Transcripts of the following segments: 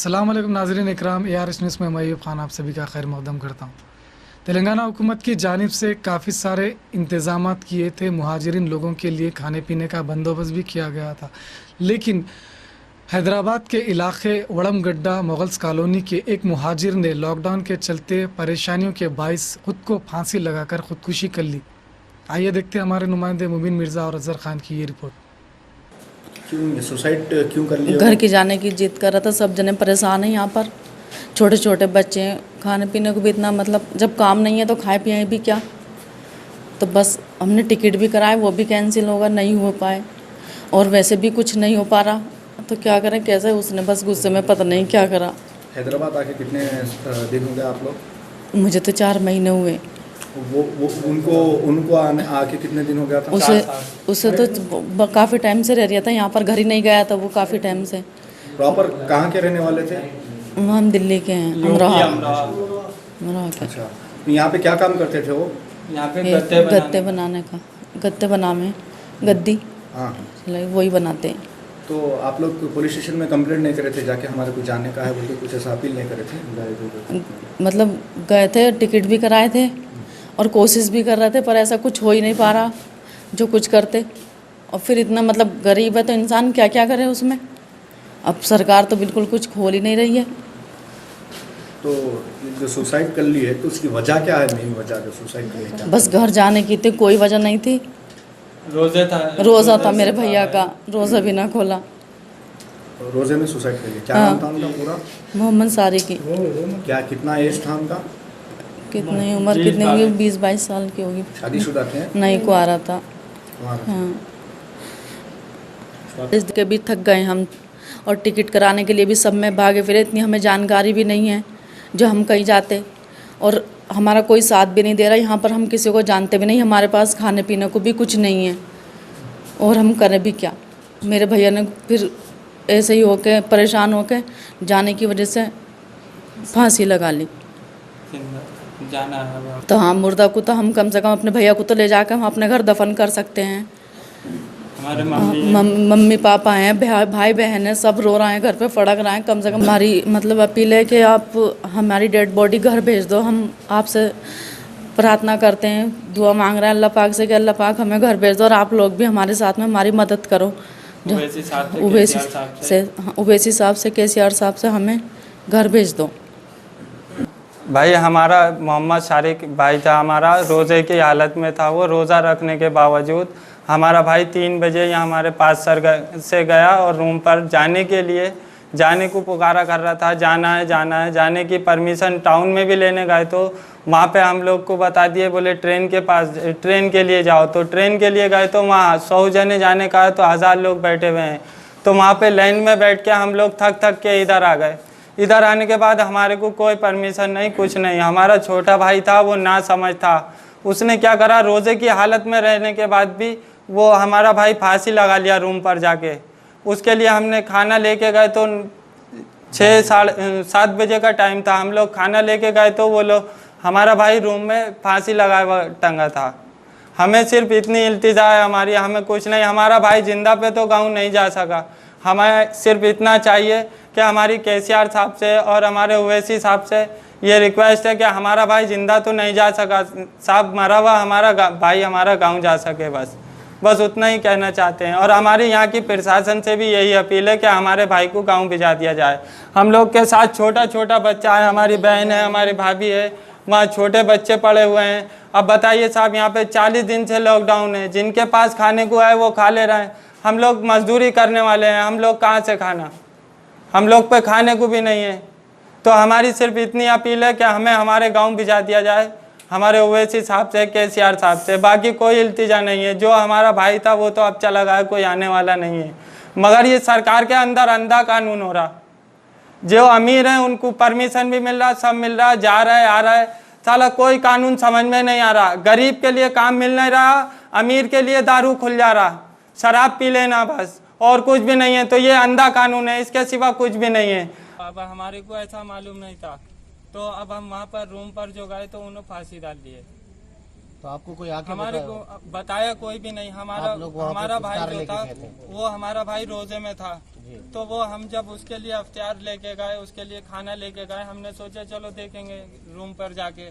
अस्सलाम वालेकुम नाज़रीन इकराम, ARS न्यूज़ में मैं अयूब खान आप सभी का खैर मक़दम करता हूँ। तेलंगाना हुकूमत की जानिब से काफ़ी सारे इंतज़ामात किए थे, मुहाजिरिन लोगों के लिए खाने पीने का बंदोबस्त भी किया गया था, लेकिन हैदराबाद के इलाके वड़मगड्डा मुगल्स कॉलोनी के एक मुहाजिर ने लॉकडाउन के चलते परेशानियों के बाइस ख़ुद को फांसी लगाकर ख़ुदकुशी कर ली। आइए देखते हैं हमारे नुमाइंदे मुबीन मिर्ज़ा और अज़हर खान की ये रिपोर्ट। क्यों सुसाइड क्यों कर लिया? घर की जाने की जिद कर रहा था। सब जने परेशान हैं यहाँ पर, छोटे छोटे बच्चे हैं, खाने पीने को भी इतना मतलब जब काम नहीं है तो खाए पिए भी क्या। तो बस हमने टिकट भी कराए, वो भी कैंसिल होगा, नहीं हो पाए, और वैसे भी कुछ नहीं हो पा रहा, तो क्या करें कैसे। उसने बस गुस्से में पता नहीं क्या करा। हैदराबाद आके कितने दिन हो गए आप लोग? मुझे तो 4 महीने हुए। वो उनको आके कितने दिन हो गया था? उसे तो काफ़ी टाइम से रह रहा था यहाँ पर, घर ही नहीं गया था वो काफ़ी टाइम से। प्रॉपर कहाँ के रहने वाले थे? हम दिल्ली के हैं, अमरोहा के। अच्छा, तो यहाँ पे क्या काम करते थे वो? यहाँ पे गत्ते बनाने का, गत्ते बनाने, गद्दी हाँ, वही बनाते हैं। तो आप लोग पुलिस स्टेशन में कंप्लेंट नहीं करे थे जाके हमारे को जाने का है बोल के? कुछ ऐसा अपील नहीं करे थे? मतलब गए थे, टिकट भी कराए थे और कोशिश भी कर रहे थे, पर ऐसा कुछ हो ही नहीं पा रहा जो कुछ करते। और फिर इतना मतलब गरीब है तो इंसान क्या क्या करे उसमें। अब सरकार तो बिल्कुल कुछ खोल ही नहीं रही है। तो जो सुसाइड कर ली है तो उसकी वजह क्या है? मेन वजह जो सुसाइड करने का? बस घर जाने की थी, कोई वजह नहीं थी। रोज़ा था मेरे भैया का, रोज़ा भी ना खोला। तो रोजे में सुसाइड कर लिया। क्या नाम था उनका पूरा? मोहम्मद सारी की। क्या कितना एज था उनका? कितनी उम्र कितनी होगी? 20-22 साल की होगी। शादीशुदा थे? नहीं, कुआरा था। तुम्हारा? हाँ, इसके भी थक गए हम, और टिकट कराने के लिए भी सब में भागे फिरे। इतनी हमें जानकारी भी नहीं है जो हम कहीं जाते, और हमारा कोई साथ भी नहीं दे रहा। यहाँ पर हम किसी को जानते भी नहीं, हमारे पास खाने पीने को भी कुछ नहीं है, और हम करें भी क्या। मेरे भैया ने फिर ऐसे ही होके परेशान होके जाने की वजह से फांसी लगा ली। जाना है तो हाँ, मुर्दा को तो हम कम से कम अपने भैया को तो ले जाकर हम अपने घर दफन कर सकते हैं। हमारे मम्मी पापा हैं, भाई बहन हैं, सब रो रहे हैं, घर पे फड़क रहे हैं। कम से कम हमारी मतलब अपील है कि आप हमारी डेड बॉडी घर भेज दो। हम आपसे प्रार्थना करते हैं, दुआ मांग रहे हैं अल्लाह पाक से कि अल्लाह पाक हमें घर भेज दो, और आप लोग भी हमारे साथ में हमारी मदद करो। जो उवैसी साहब से KCR साहब से हमें घर भेज दो। भाई हमारा मोहम्मद शारिक भाई था, हमारा रोज़े की हालत में था। वो रोज़ा रखने के बावजूद हमारा भाई 3 बजे यहाँ हमारे पास से गया और रूम पर जाने को पुकारा कर रहा था, जाना है जाना है। जाने की परमिशन टाउन में भी लेने गए तो वहाँ पे हम लोग को बता दिए, बोले ट्रेन के लिए जाओ। तो ट्रेन के लिए गए तो वहाँ 100 जने जाने का है तो 1000 लोग बैठे हुए हैं। तो वहाँ पे लाइन में बैठ के हम लोग थक के इधर आ गए। इधर आने के बाद हमारे को कोई परमिशन नहीं, कुछ नहीं। हमारा छोटा भाई था, वो ना समझ था, उसने क्या करा, रोज़े की हालत में रहने के बाद भी वो हमारा भाई फांसी लगा लिया रूम पर जाके। उसके लिए हमने खाना लेके गए तो 6-7 बजे का टाइम था। हम लोग खाना लेके गए तो वो लोग, हमारा भाई रूम में फांसी लगाया हुआ टंगा था। हमें सिर्फ इतनी इल्तिजा है हमारी, हमें कुछ नहीं। हमारा भाई जिंदा पे तो गाँव नहीं जा सका। हमें सिर्फ इतना चाहिए कि हमारी KCR साहब से और हमारे उवैसी साहब से ये रिक्वेस्ट है कि हमारा भाई जिंदा तो नहीं जा सका, साहब मरा हुआ हमारा भाई हमारा गांव जा सके, बस उतना ही कहना चाहते हैं। और हमारी यहाँ की प्रशासन से भी यही अपील है कि हमारे भाई को गांव भिजा दिया जाए। हम लोग के साथ छोटा छोटा बच्चा है, हमारी बहन है, हमारी भाभी है, वहाँ छोटे बच्चे पड़े हुए हैं। अब बताइए साहब, यहाँ पे 40 दिन से लॉकडाउन है। जिनके पास खाने को है वो खा ले रहे हैं, हम लोग मजदूरी करने वाले हैं, हम लोग कहाँ से खाना, हम लोग पे खाने को भी नहीं है। तो हमारी सिर्फ इतनी अपील है कि हमें हमारे गांव भिजा दिया जाए, हमारे उवैसी साहब से, KCR साहब से। बाकी कोई इल्तिजा नहीं है। जो हमारा भाई था वो तो अब चला गया, कोई आने वाला नहीं है। मगर ये सरकार के अंदर अंधा कानून हो रहा। जो अमीर हैं उनको परमिशन भी मिल रहा, सब मिल रहा, जा रहा है आ रहा है। साला कोई कानून समझ में नहीं आ रहा। गरीब के लिए काम मिल नहीं रहा, अमीर के लिए दारू खुल जा रहा, शराब पी लेना बस, और कुछ भी नहीं है। तो ये अंधा कानून है, इसके सिवा कुछ भी नहीं है। अब हमारे को ऐसा मालूम नहीं था, तो अब हम वहाँ पर रूम पर जो गए तो उन्होंने फांसी डाल दी है। तो आपको कोई आके हमारे बताया? को बताया कोई भी नहीं। आप लोग वहाँ पे हमारा इफ्तार भाई जो लेके था गए थे? वो हमारा भाई रोजे में था, जी। तो वो हम जब उसके लिए अफ्तार लेके गए, उसके लिए खाना लेके गए, हमने सोचा चलो देखेंगे रूम पर जाके,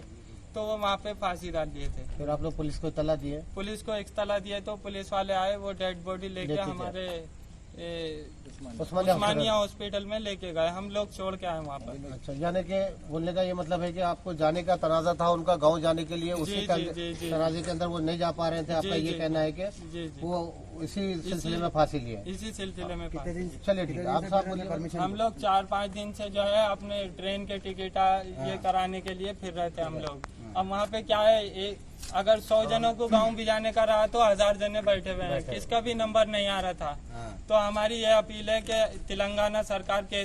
तो वो वहाँ पे फांसी डाल दिए थे। फिर आप लोग पुलिस को इत्तला दिए? पुलिस को इत्तला दिए तो पुलिस वाले आए, वो डेड बॉडी लेके लेके हमारे उस्मानिया उस्मानिया हॉस्पिटल में लेके गए, हम लोग छोड़ के आए वहाँ पर। अच्छा, यानी कि बोलने का ये मतलब है कि आपको जाने का तनाजा था उनका गांव जाने के लिए, उसी जी, का जी, जी, जी। तनाजे के अंदर वो नहीं जा पा रहे थे। आपका जी, ये जी। कहना है कि जी जी, वो इसी सिलसिले में फांसी लिए? इसी सिलसिले में फांसी। चलिए ठीक है, आप साहब बोलिए। हम लोग 4-5 दिन से जो है अपने ट्रेन के टिकट ये कराने के लिए फिर रहे थे हम लोग। अब वहाँ पे क्या है, अगर 100 जनों को गांव भी जाने का रहा तो 1000 जने बैठे हुए हैं, किसका भी नंबर नहीं आ रहा था। तो हमारी ये अपील है कि तेलंगाना सरकार के